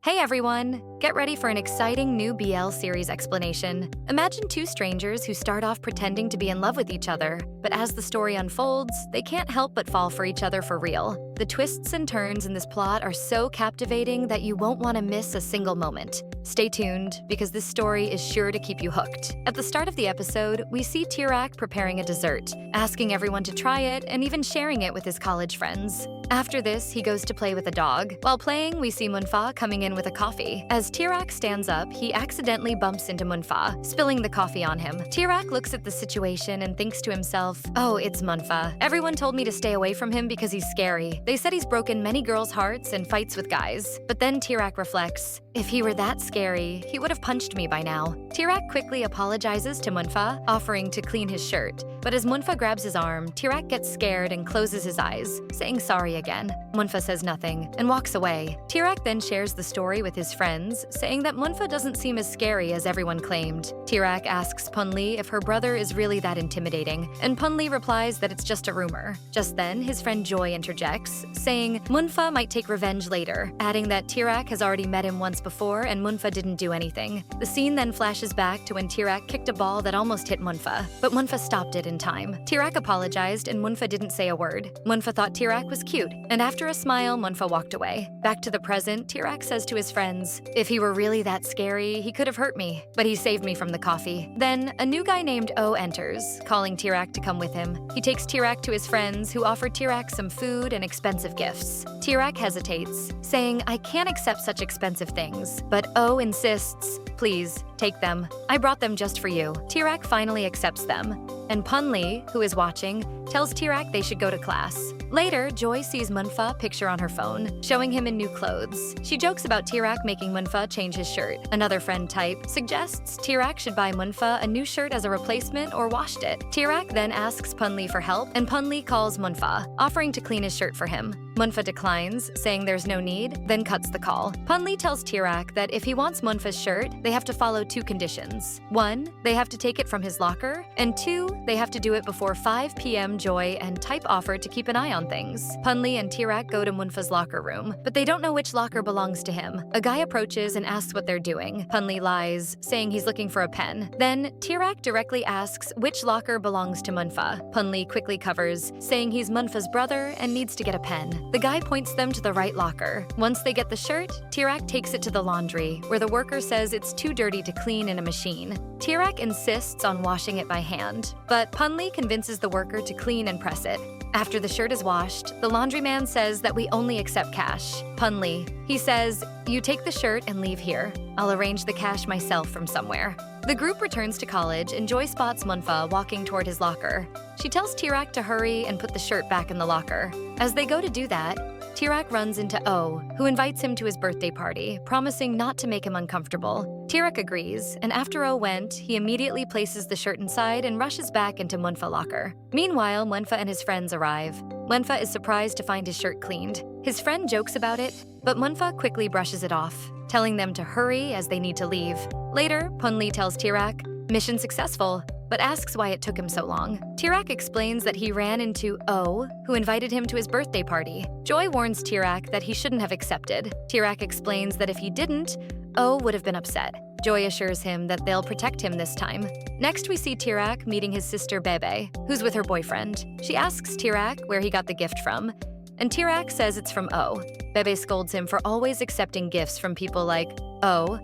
Hey everyone! Get ready for an exciting new BL series explanation. Imagine two strangers who start off pretending to be in love with each other, but as the story unfolds, they can't help but fall for each other for real. The twists and turns in this plot are so captivating that you won't want to miss a single moment. Stay tuned, because this story is sure to keep you hooked. At the start of the episode, we see Tirak preparing a dessert, asking everyone to try it and even sharing it with his college friends. After this, he goes to play with a dog. While playing, we see Munfa coming in with a coffee. As Tirak stands up, he accidentally bumps into Munfa, spilling the coffee on him. Tirak looks at the situation and thinks to himself, "Oh, it's Munfa. Everyone told me to stay away from him because he's scary. They said he's broken many girls' hearts and fights with guys." But then Tirak reflects, if he were that scary, he would have punched me by now. Tirak quickly apologizes to Munfa, offering to clean his shirt. But as Munfa grabs his arm, Tirak gets scared and closes his eyes, saying sorry again. Munfa says nothing and walks away. Tirak then shares the story with his friends, saying that Munfa doesn't seem as scary as everyone claimed. Tirak asks Punli if her brother is really that intimidating, and Punli replies that it's just a rumor. Just then, his friend Joy interjects, saying Munfa might take revenge later, adding that Tirak has already met him once before and Munfa didn't do anything. The scene then flashes back to when Tirak kicked a ball that almost hit Munfa, but Munfa stopped it in time. Tirak apologized and Munfa didn't say a word. Munfa thought Tirak was cute, and after a smile, Munfa walked away. Back to the present, Tirak says to his friends, if he were really that scary, he could have hurt me, but he saved me from the coffee. Then, a new guy named O enters, calling Tirak to come with him. He takes Tirak to his friends, who offer Tirak some food and expensive gifts. Tirak hesitates, saying, I can't accept such expensive things, but O insists, please, take them. I brought them just for you. Tirak finally accepts them, and Punli, who is watching, tells Tirak they should go to class. Later, Joy sees Munfa picture on her phone, showing him in new clothes. She jokes about Tirak making Munfa change his shirt. Another friend type suggests Tirak should buy Munfa a new shirt as a replacement or washed it. Tirak then asks Punli for help, and Punli calls Munfa, offering to clean his shirt for him. Munfa declines, saying there's no need, then cuts the call. Punli tells Tirak that if he wants Munfa's shirt, they have to follow two conditions. 1, they have to take it from his locker, and 2, they have to do it before 5 p.m. Joy and type offer to keep an eye on things. Punli and Tirak go to Munfa's locker room, but they don't know which locker belongs to him. A guy approaches and asks what they're doing. Punli lies, saying he's looking for a pen. Then, Tirak directly asks which locker belongs to Munfa. Punli quickly covers, saying he's Munfa's brother and needs to get a pen. The guy points them to the right locker. Once they get the shirt, Tirak takes it to the laundry, where the worker says it's too dirty to clean in a machine. Tirak insists on washing it by hand, but Punli convinces the worker to clean and press it. After the shirt is washed, the laundryman says that we only accept cash. Punli, he says, you take the shirt and leave here. I'll arrange the cash myself from somewhere. The group returns to college and Joy spots Munfa walking toward his locker. She tells Tirak to hurry and put the shirt back in the locker. As they go to do that, Tirak runs into O, who invites him to his birthday party, promising not to make him uncomfortable. Tirak agrees, and after O went, he immediately places the shirt inside and rushes back into Munfa locker. Meanwhile, Munfa and his friends arrive. Munfa is surprised to find his shirt cleaned. His friend jokes about it, but Munfa quickly brushes it off, telling them to hurry as they need to leave. Later, Punli tells Tirak, mission successful, but asks why it took him so long. Tirak explains that he ran into O, who invited him to his birthday party. Joy warns Tirak that he shouldn't have accepted. Tirak explains that if he didn't, O would have been upset. Joy assures him that they'll protect him this time. Next, we see Tirak meeting his sister Bebe, who's with her boyfriend. She asks Tirak where he got the gift from, and Tirak says it's from O. Bebe scolds him for always accepting gifts from people like O,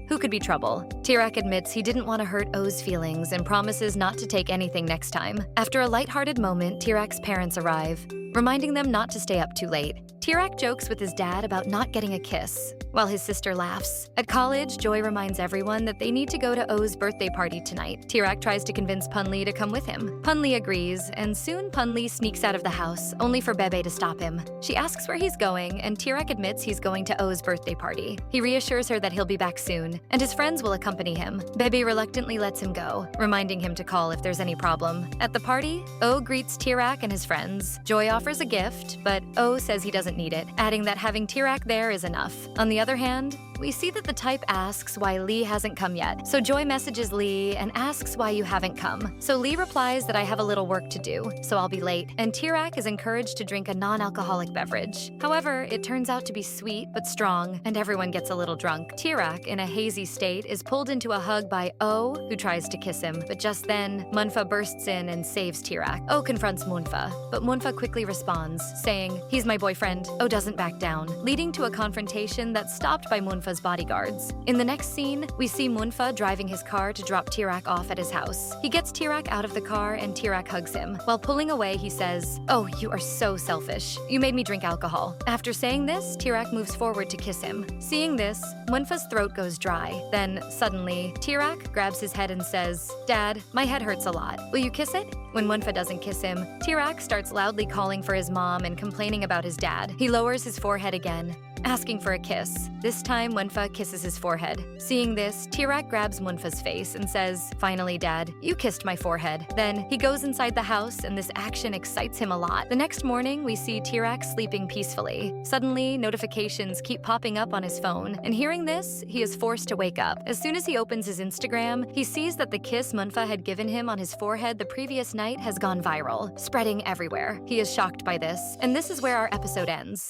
who could be trouble. Tirak admits he didn't want to hurt O's feelings and promises not to take anything next time. After a lighthearted moment, Tirak's parents arrive, reminding them not to stay up too late. Tirak jokes with his dad about not getting a kiss, while his sister laughs. At college, Joy reminds everyone that they need to go to O's birthday party tonight. Tirak tries to convince Punli to come with him. Punli agrees, and soon Punli sneaks out of the house, only for Bebe to stop him. She asks where he's going, and Tirak admits he's going to O's birthday party. He reassures her that he'll be back soon, and his friends will accompany him. Bebe reluctantly lets him go, reminding him to call if there's any problem. At the party, O greets Tirak and his friends. Joy offers a gift, but O says he doesn't need it, adding that having Tirak there is enough. On the other hand, we see that the type asks why Lee hasn't come yet. So Joy messages Lee and asks why you haven't come. So Lee replies that I have a little work to do, so I'll be late. And Tirak is encouraged to drink a non-alcoholic beverage. However, it turns out to be sweet but strong, and everyone gets a little drunk. Tirak, in a hazy state, is pulled into a hug by O, who tries to kiss him. But just then, Munfa bursts in and saves Tirak. O confronts Munfa, but Munfa quickly responds, saying, "He's my boyfriend." O doesn't back down, leading to a confrontation that's stopped by Munfa's bodyguards. In the next scene, we see Munfa driving his car to drop Tirak off at his house. He gets Tirak out of the car and Tirak hugs him. While pulling away, he says, "Oh, you are so selfish. You made me drink alcohol." After saying this, Tirak moves forward to kiss him. Seeing this, Munfa's throat goes dry. Then, suddenly, Tirak grabs his head and says, "Dad, my head hurts a lot. Will you kiss it?" When Munfa doesn't kiss him, Tirak starts loudly calling for his mom and complaining about his dad. He lowers his forehead again, asking for a kiss. This time, Munfa kisses his forehead. Seeing this, Tirak grabs Munfa's face and says, "Finally, Dad, you kissed my forehead." Then, he goes inside the house, and this action excites him a lot. The next morning, we see Tirak sleeping peacefully. Suddenly, notifications keep popping up on his phone, and hearing this, he is forced to wake up. As soon as he opens his Instagram, he sees that the kiss Munfa had given him on his forehead the previous night has gone viral, spreading everywhere. He is shocked by this, and this is where our episode ends.